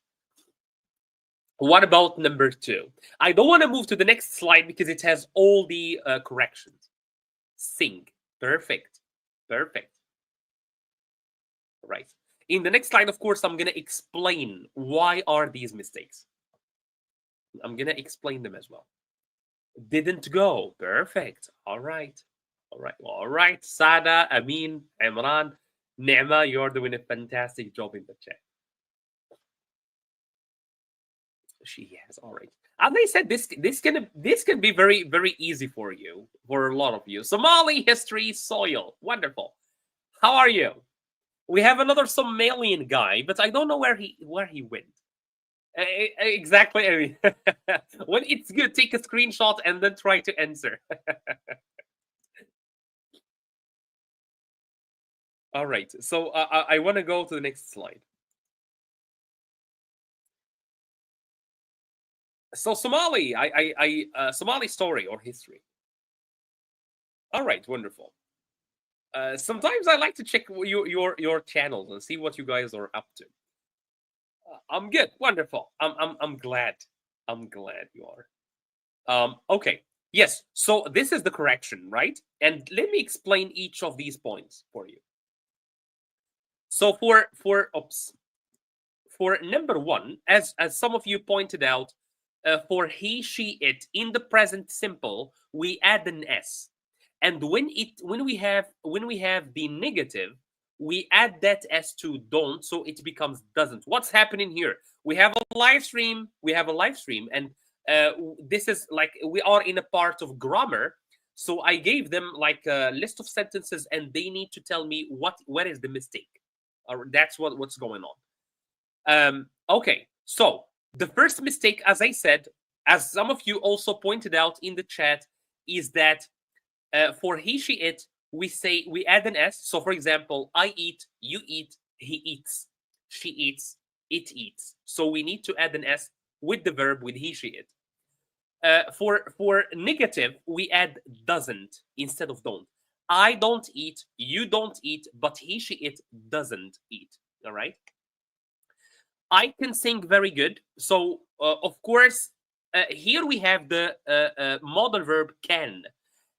What about number two? I don't want to move to the next slide because it has all the corrections. Sing. Perfect. Perfect. Right. In the next slide, of course, I'm going to explain why are these mistakes. I'm going to explain them as well. Didn't go. Perfect. All right. All right. All right. Sada, Amin, Imran, Nema, you're doing a fantastic job in the chat. She has. All right. As I said, this can be very easy for you, for a lot of you. Somali history, soil. Wonderful. How are you? We have another Somalian guy, but I don't know where he went. Exactly. I mean, when it's good, take a screenshot and then try to answer. All right. So I want to go to the next slide. So Somali, Somali story or history. All right, wonderful. Sometimes I like to check your channels and see what you guys are up to. I'm good, wonderful. I'm glad. I'm glad you are. Okay. Yes. So this is the correction, right? And let me explain each of these points for you. So for number one, as some of you pointed out, for he, she, it in the present simple, we add an s, and when we have the negative, we add that s to don't, so it becomes doesn't. What's happening here? We have a live stream. And this is like we are in a part of grammar. So I gave them like a list of sentences, and they need to tell me what is the mistake. That's what's going on. Okay, so the first mistake, as I said, as some of you also pointed out in the chat, is that for he, she, it, we add an s. So, for example, I eat, you eat, he eats, she eats, it eats. So we need to add an s with the verb with he, she, it. For negative, we add doesn't instead of don't. I don't eat, you don't eat, but he, she, it doesn't eat. All right. I can sing very good. So, of course, here we have the modal verb can.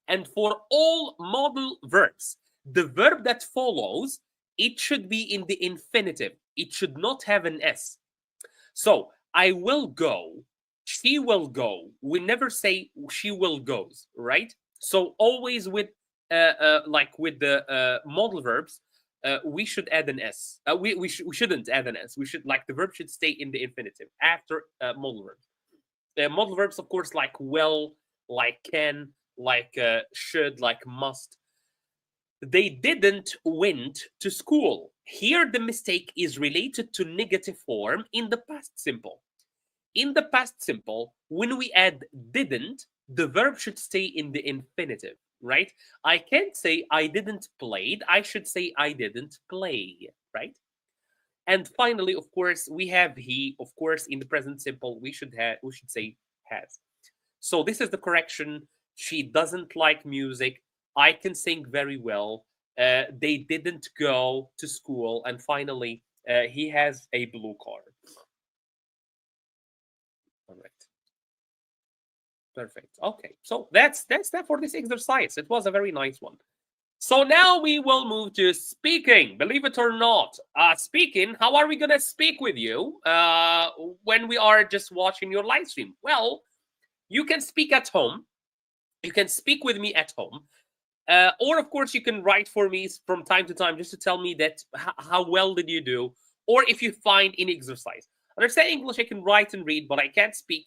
And for all modal verbs, the verb that follows, it should be in the infinitive. It should not have an S. So, I will go, she will go. We never say she will goes, right? So, always with like with the modal verbs, we should add an s. We shouldn't add an s. We should, like, the verb should stay in the infinitive after modal verbs. Modal verbs, of course, like will, like can, like should, like must. They didn't went to school. Here the mistake is related to negative form in the past simple. In the past simple, when we add didn't, the verb should stay in the infinitive, right? I can't say I didn't played. I should say I didn't play, right? And finally, of course, we have he. Of course, in the present simple, we should say has. So this is the correction. She doesn't like music. I can sing very well. They didn't go to school. And finally, he has a blue car. All right. Perfect. Okay. So that's that for this exercise. It was a very nice one. So now we will move to speaking. Believe it or not, speaking. How are we gonna speak with you when we are just watching your live stream? Well, you can speak at home. You can speak with me at home. Or of course, you can write for me from time to time just to tell me that how well did you do, or if you find any exercise. Understand English, I can write and read, but I can't speak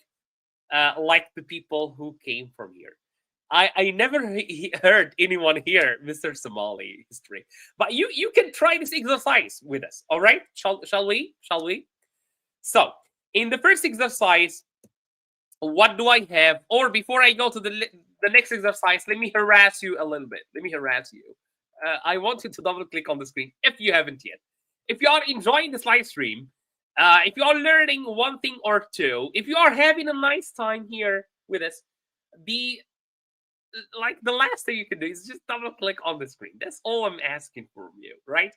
like the people who came from here. I never heard anyone here, Mr. Somali history. But you can try this exercise with us. All right? Shall we? Shall we? So in the first exercise, what do I have? Or before I go to the next exercise, let me harass you a little bit. Let me harass you. I want you to double click on the screen if you haven't yet. If you are enjoying this live stream, if you are learning one thing or two, if you are having a nice time here with us, the last thing you can do is just double click on the screen. That's all I'm asking from you, right?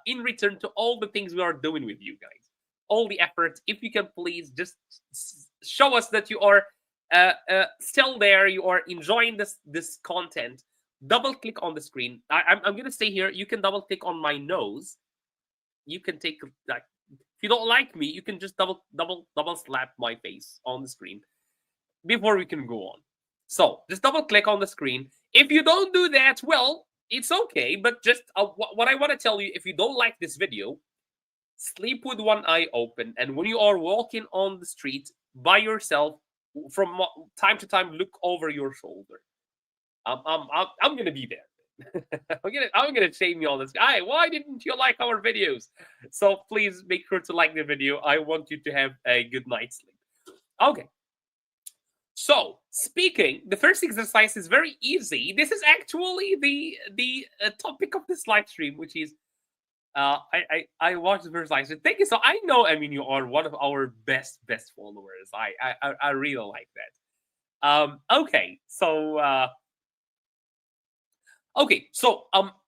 In return to all the things we are doing with you guys, all the effort, if you can please just show us that you are still there, you are enjoying this content. Double click on the screen. I'm gonna stay here. You can double click on my nose. You can take like, if you don't like me, you can just double slap my face on the screen before we can go on. So just double click on the screen. If you don't do that, well, it's okay. But just what I want to tell you, if you don't like this video, sleep with one eye open. And when you are walking on the street by yourself, from time to time, look over your shoulder. I'm gonna be there. I'm gonna shame you on this guy. Why didn't you like our videos? So please make sure to like the video. I want you to have a good night's sleep. Okay. So speaking, the first exercise is very easy. This is actually the topic of this live stream, which is I watched the first live stream. Thank you. So I know, I mean, you are one of our best followers. I really like that. Okay, so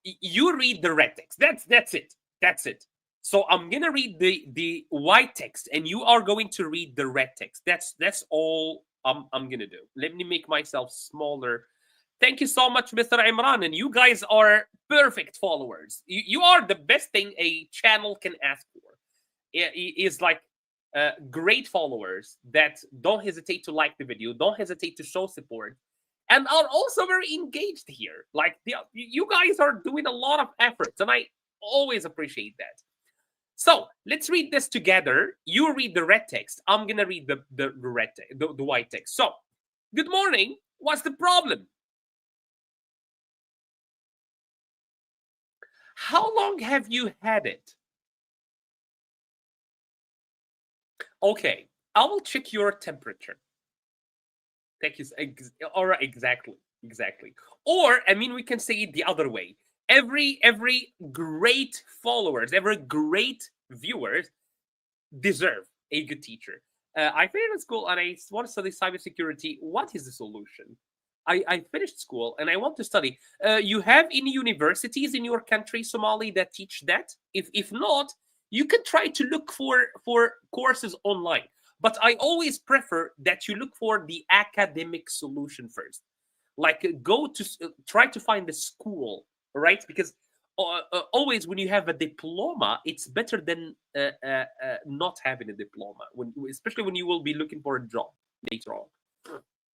you read the red text. That's it. So I'm gonna read the white text, and you are going to read the red text. That's all I'm gonna do. Let me make myself smaller. Thank you so much, Mr. Imran, and you guys are perfect followers. You are the best thing a channel can ask for. Is like great followers that don't hesitate to like the video, don't hesitate to show support, and are also very engaged here. Like you guys are doing a lot of efforts, and I always appreciate that. So let's read this together. You read the red text. I'm gonna read the white text. So, good morning. What's the problem? How long have you had it? Okay, I will check your temperature. Thank you. All right, exactly. Or I mean, we can say it the other way. Every great followers, every great viewers deserve a good teacher. I finished school and I want to study cybersecurity. What is the solution? I finished school and I want to study. You have any universities in your country, Somali, that teach that? If not, you can try to look for courses online. But I always prefer that you look for the academic solution first. Like go to try to find the school, right? Because always when you have a diploma, it's better than not having a diploma. Especially when you will be looking for a job later on.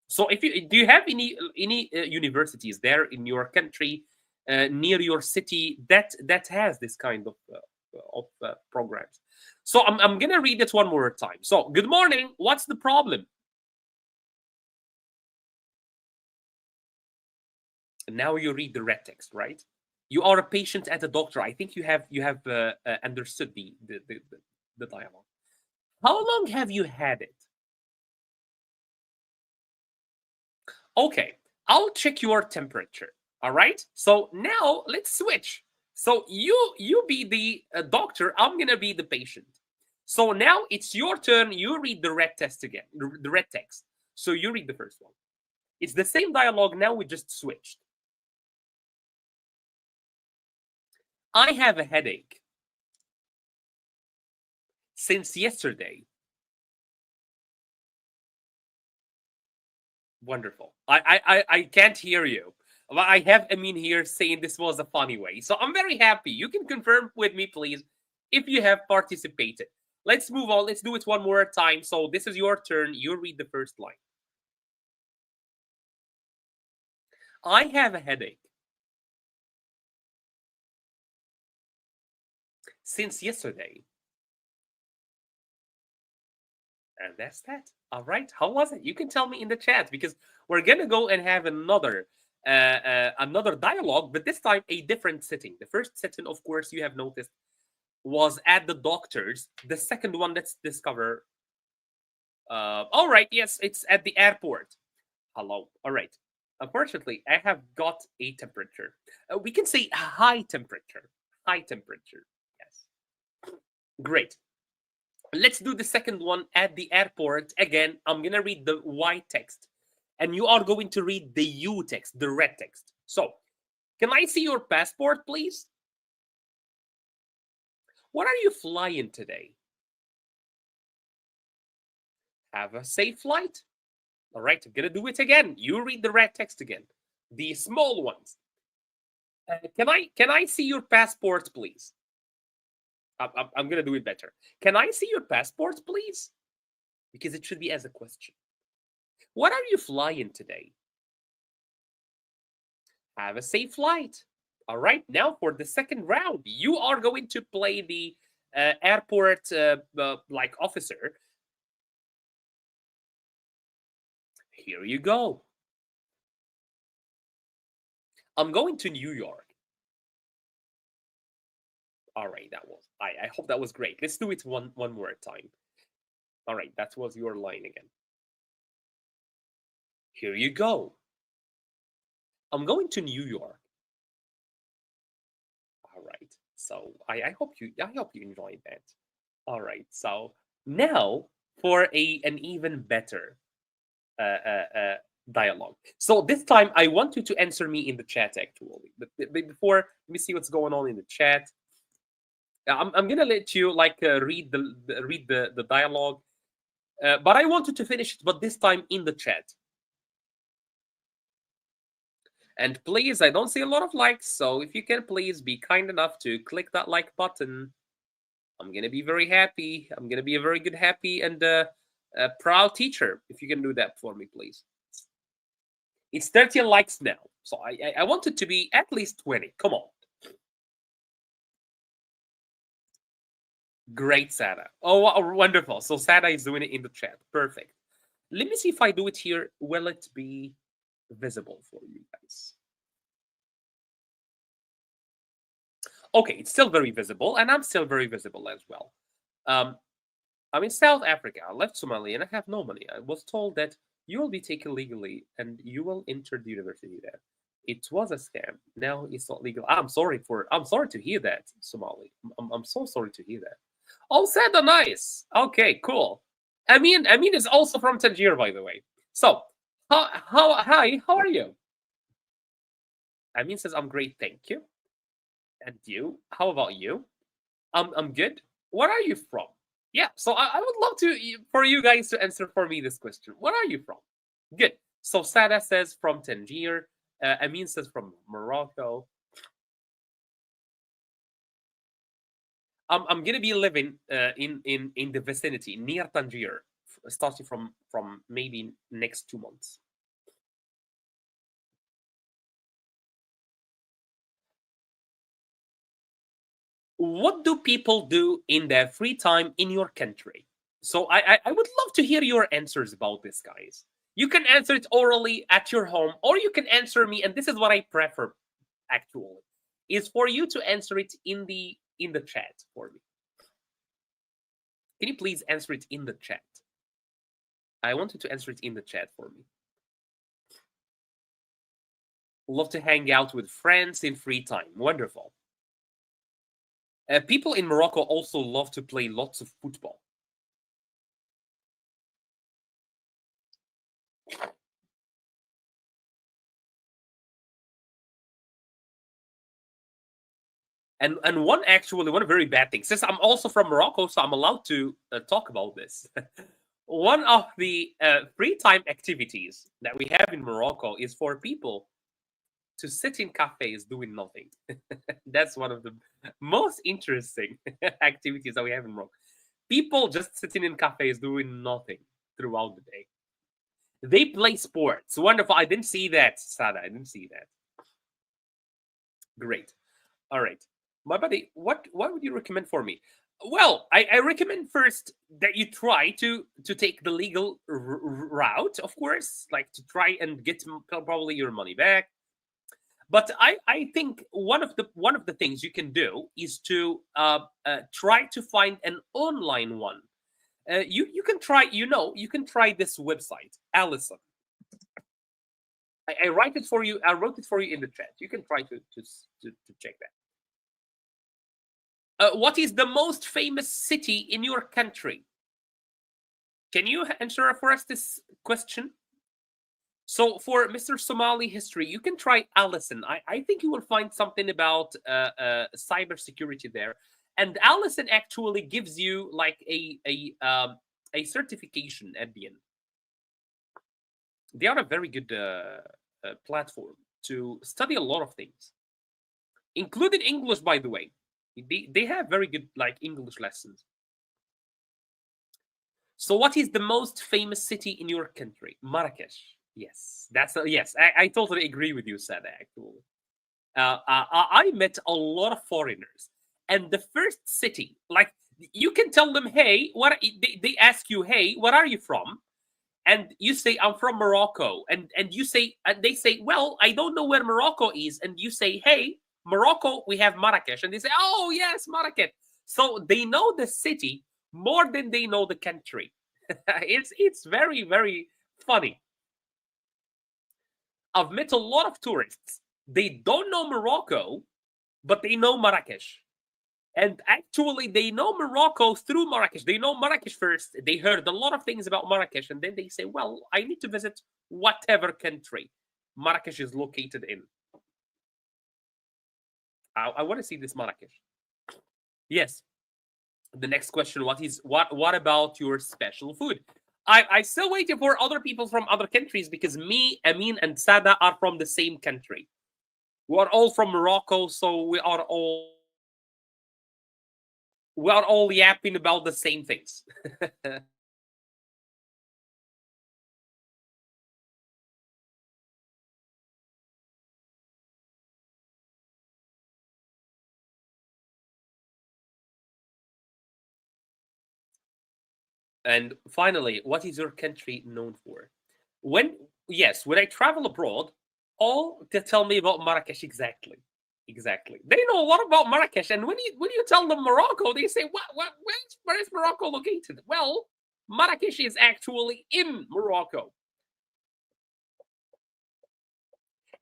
So do you have any universities there in your country near your city that has this kind of programs? So I'm gonna read it one more time. So good morning. What's the problem? And now you read the red text, right? You are a patient at a doctor. I think you have understood the dialogue. How long have you had it? Okay, I'll check your temperature. All right. So now let's switch. So you be the doctor. I'm gonna be the patient. So now it's your turn. You read the red text again. The red text. So you read the first one. It's the same dialogue. Now we just switched. I have a headache since yesterday. Wonderful. I can't hear you. I have Amin here saying this was a funny way. So I'm very happy. You can confirm with me, please, if you have participated. Let's move on. Let's do it one more time. So this is your turn. You read the first line. I have a headache since yesterday. And that's that. All right. How was it? You can tell me in the chat because we're gonna go and have another dialogue, but this time a different setting. The first setting, of course, you have noticed was at the doctor's. The second one, let's discover. All right. Yes, it's at the airport. Hello. All right. Unfortunately, I have got a temperature. We can say high temperature. High temperature. Yes. Great. Let's do the second one at the airport. Again, I'm going to read the white text and you are going to read the U text, the red text. So, can I see your passport, please? What are you flying today? Have a safe flight. All right, I'm going to do it again. You read the red text again. The small ones. Can I see your passport, please? I'm going to do it better. Can I see your passport, please? Because it should be as a question. What are you flying today? Have a safe flight. All right, now for the second round, you are going to play the airport like officer. Here you go. I'm going to New York. All right, I hope that was great. Let's do it one more time. All right, that was your line again. Here you go. I'm going to New York. All right. So I hope you enjoyed that. All right. So now for an even better dialogue. So this time I want you to answer me in the chat actually. But before, let me see what's going on in the chat. I'm gonna let you like read the dialogue, but I wanted to finish it, but this time in the chat. And please, I don't see a lot of likes, so if you can please be kind enough to click that like button, I'm gonna be very happy. I'm gonna be a very good, happy, and proud teacher if you can do that for me, please. It's 30 likes now, so I want it to be at least 20. Come on. Great, Sada. Oh, wonderful. So Sada is doing it in the chat. Perfect. Let me see if I do it here. Will it be visible for you guys? Okay, it's still very visible, and I'm still very visible as well. I'm in South Africa. I left Somalia and I have no money. I was told that you will be taken legally and you will enter the university there. It was a scam. Now it's not legal. I'm sorry to hear that, Somali. I'm so sorry to hear that. Oh, Sada, nice. Okay, cool. Amin is also from Tangier, by the way. So, hi, how are you? Amin says, I'm great, thank you. And you? How about you? I'm good. Where are you from? Yeah, so I would love for you guys to answer for me this question. Where are you from? Good. So Sada says from Tangier. Amin says from Morocco. I'm gonna be living in the vicinity near Tangier, starting from maybe next 2 months. What do people do in their free time in your country? So I would love to hear your answers about this, guys. You can answer it orally at your home, or you can answer me, and this is what I prefer, actually, is for you to answer it in the chat for me. Can you please answer it in the chat? I wanted to answer it in the chat for me. Love to hang out with friends in free time. Wonderful. People in Morocco also love to play lots of football. And one very bad thing, since I'm also from Morocco, so I'm allowed to talk about this. One of the free time activities that we have in Morocco is for people to sit in cafes doing nothing. That's one of the most interesting activities that we have in Morocco. People just sitting in cafes doing nothing throughout the day. They play sports. Wonderful. I didn't see that, Sada. I didn't see that. Great. All right. My buddy, what would you recommend for me? Well, I recommend first that you try to take the legal route, of course, like to try and get probably your money back. But I think one of the things you can do is to try to find an online one. You can try, you can try this website, Allison. I write it for you. I wrote it for you in the chat. You can try to check that. What is the most famous city in your country? Can you answer for us this question? So for Mr. Somali history, you can try Allison. I think you will find something about cybersecurity there. And Allison actually gives you like a certification at the end. They are a very good platform to study a lot of things, including English, by the way. They have very good like English lessons. So what is the most famous city in your country? Marrakesh. Yes, yes. I totally agree with you, Sada. Actually, I met a lot of foreigners, and the first city, like you can tell them, hey, what they ask you, hey, what are you from? And you say, I'm from Morocco, and you say, and they say, well, I don't know where Morocco is, and you say, hey, Morocco, we have Marrakesh, and they say, oh yes, Marrakech. So they know the city more than they know the country. It's very, very funny. I've met a lot of tourists. They don't know Morocco, but they know Marrakesh. And actually, they know Morocco through Marrakesh. They know Marrakesh first. They heard a lot of things about Marrakesh, and then they say, well, I need to visit whatever country Marrakesh is located in. I want to see this Marrakesh. Yes. The next question, what about your special food? I still waiting for other people from other countries because me, Amin, and Sada are from the same country. We are all from Morocco, so we are all yapping about the same things. And finally, what is your country known for? When when I travel abroad, all they tell me about Marrakesh exactly. Exactly. They know a lot about Marrakesh, and when you tell them Morocco, they say, where is Morocco located? Well, Marrakesh is actually in Morocco.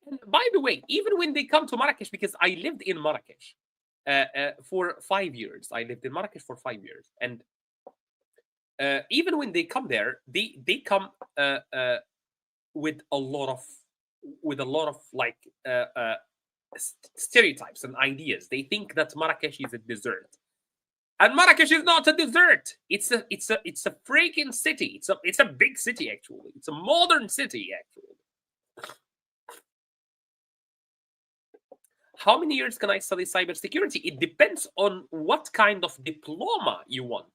And by the way, even when they come to Marrakesh, because I lived in Marrakesh for 5 years, I lived in Marrakesh for 5 years, and even when they come there, they come with a lot of like stereotypes and ideas. They think that Marrakesh is a desert, and Marrakesh is not a desert. It's a freaking city. It's a big city actually. It's a modern city actually. How many years can I study cybersecurity? It depends on what kind of diploma you want.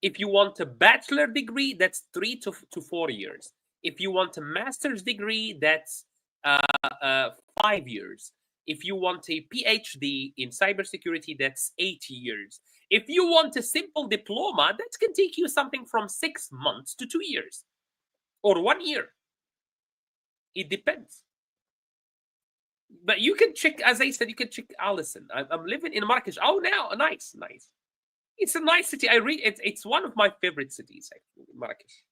If you want a bachelor degree, that's 3 to 4 years. If you want a master's degree, that's 5 years. If you want a PhD in cybersecurity, that's 8 years. If you want a simple diploma, that can take you something from 6 months to 2 years or 1 year. It depends. But you can check, as I said, you can check Allison. I'm living in Marrakesh. Oh, now, nice. It's a nice city. It's one of my favorite cities, actually, Marrakesh.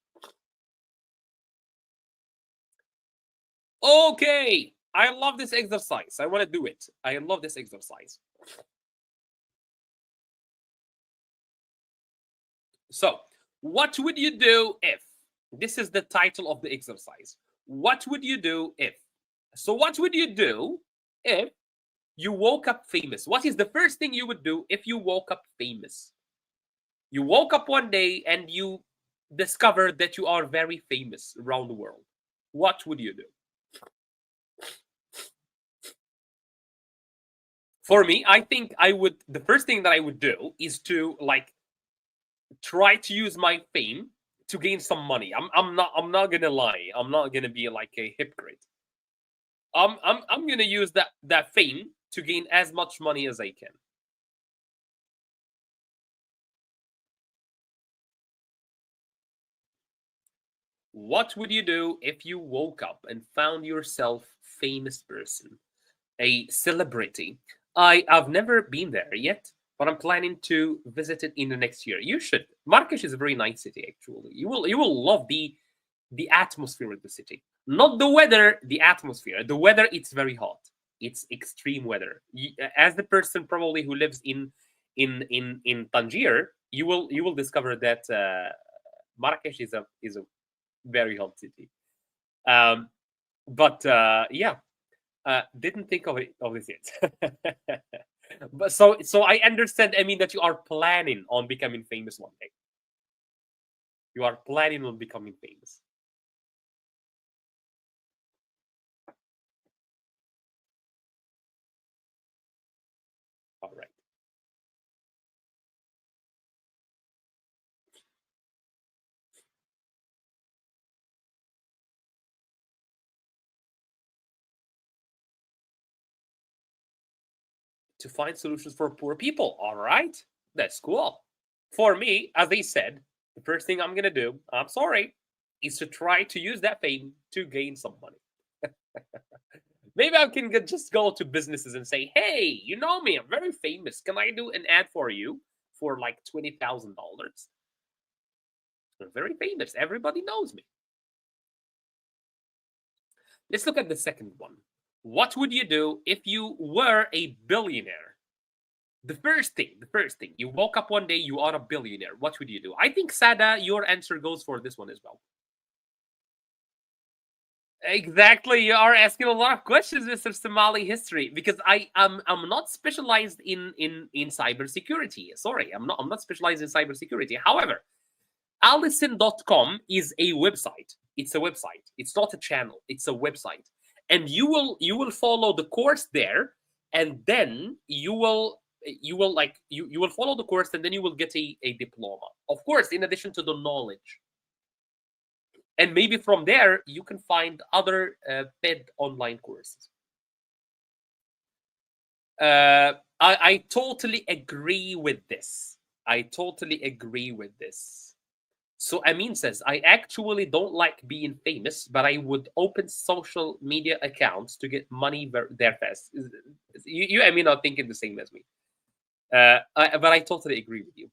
Okay, I love this exercise. I want to do it. I love this exercise. So, what would you do if? This is the title of the exercise. What would you do if? So, what would you do if you woke up famous? What is the first thing you would do if you woke up famous? You woke up one day and you discovered that you are very famous around the world. What would you do? For me, I think the first thing that I would do is to like try to use my fame to gain some money. I'm not gonna lie. I'm not gonna be like a hypocrite. I'm gonna use that fame to gain as much money as I can. What would you do if you woke up and found yourself famous person, a celebrity? I've never been there yet, but I'm planning to visit it in the next year. You should. Marrakesh is a very nice city, actually. You will love the atmosphere of the city, not the weather. The atmosphere. The weather, it's very hot. It's extreme weather. As the person probably who lives in Tangier, you will discover that Marrakesh is a very hot city. Um, but yeah, didn't think of this yet. But so I understand. I mean that you are planning on becoming famous one day. You are planning on becoming famous. All right. To find solutions for poor people. All right. That's cool. For me, as they said, the first thing I'm gonna do, I'm sorry, is to try to use that fame to gain some money. Maybe I can just go to businesses and say, "Hey, you know me, I'm very famous. Can I do an ad for you for like $20,000? I'm very famous. Everybody knows me." Let's look at the second one. What would you do if you were a billionaire? The first thing, you woke up one day, you are a billionaire. What would you do? I think Sada, your answer goes for this one as well. Exactly, you are asking a lot of questions, Mr. Somali history, because I'm not specialized in cybersecurity. Sorry, I'm not specialized in cybersecurity. However, Allison.com is a website. It's a website. It's not a channel. It's a website. And you will follow the course there, and then you will follow the course, and then you will get a diploma. Of course, in addition to the knowledge. And maybe from there you can find other paid online courses. I totally agree with this. I totally agree with this. So Amin says, I actually don't like being famous, but I would open social media accounts to get money there fast. You Amin, are thinking the same as me. But I totally agree with you.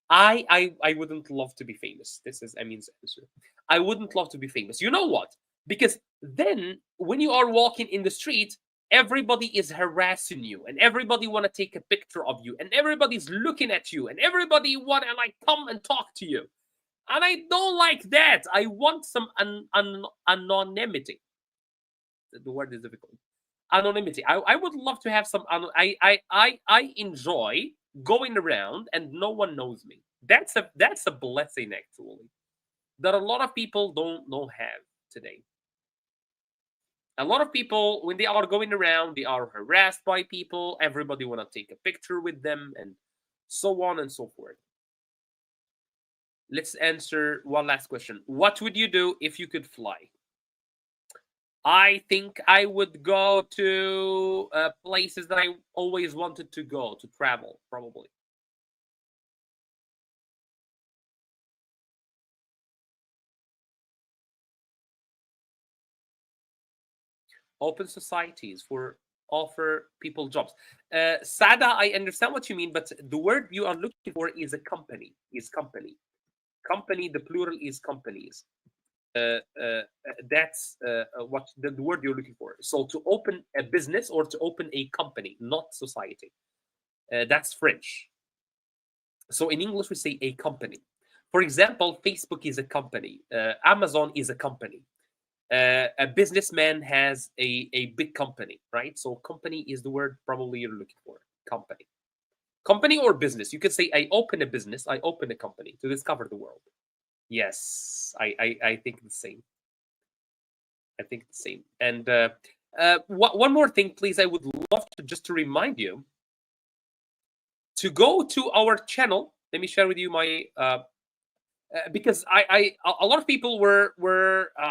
I wouldn't love to be famous. This is Amin's answer. I wouldn't love to be famous. You know what? Because then when you are walking in the street, everybody is harassing you, and everybody want to take a picture of you, and everybody's looking at you, and everybody want to like come and talk to you. And I don't like that. I want some anonymity. The word is difficult. Anonymity. I would love to have some. I enjoy going around and no one knows me. That's a blessing actually that a lot of people don't have today. A lot of people, when they are going around, they are harassed by people. Everybody want to take a picture with them, and so on and so forth. Let's answer one last question. What would you do if you could fly? I think I would go to places that I always wanted to go to travel, probably. Open societies for offer people jobs. Sada, I understand what you mean, but the word you are looking for is a company. Is company. Company. The plural is companies. That's what the word you're looking for. So to open a business or to open a company, not society. That's French. So in English, we say a company. For example, Facebook is a company. Amazon is a company. A businessman has a big company, right? So company is the word probably you're looking for. Company. Company or business. You could say, I open a business, I open a company to discover the world. Yes, I think the same. I think the same. And one more thing, please. I would love to just to remind you to go to our channel. Let me share with you my because a lot of people were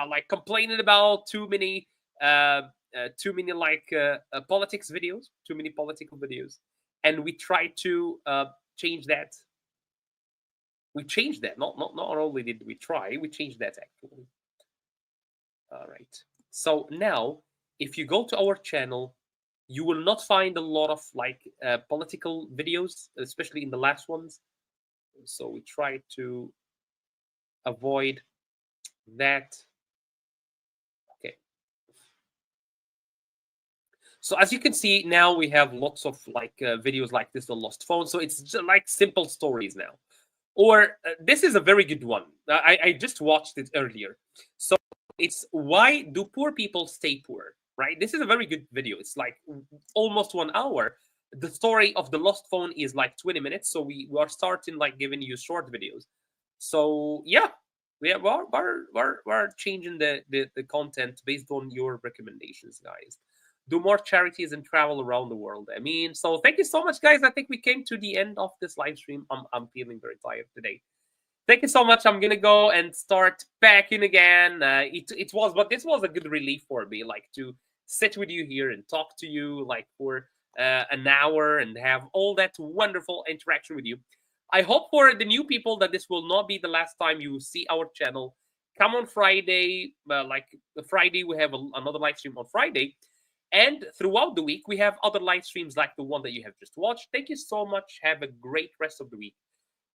like complaining about too many like politics videos, too many political videos, and we tried to change that. We changed that. Not only did we try, we changed that actually. So now, if you go to our channel, you will not find a lot of like political videos, especially in the last ones. So we try to avoid that. Okay. So as you can see, now we have lots of like videos like this, the lost phone. So it's just like simple stories now. Or this is a very good one. I just watched it earlier. So it's why do poor people stay poor, right? This is a very good video. It's like almost 1 hour. The story of the lost phone is like 20 minutes. So we are starting like giving you short videos. So yeah, we're changing the content based on your recommendations, guys. Do more charities and travel around the world. I mean, so thank you so much, guys. I think we came to the end of this live stream. I'm feeling very tired today. Thank you so much. I'm gonna go and start packing again. But this was a good relief for me, like to sit with you here and talk to you like for an hour and have all that wonderful interaction with you. I hope for the new people that this will not be the last time you see our channel. Come on Friday, like Friday we have another live stream on Friday, and throughout the week we have other live streams like the one that you have just watched. Thank you so much. Have a great rest of the week.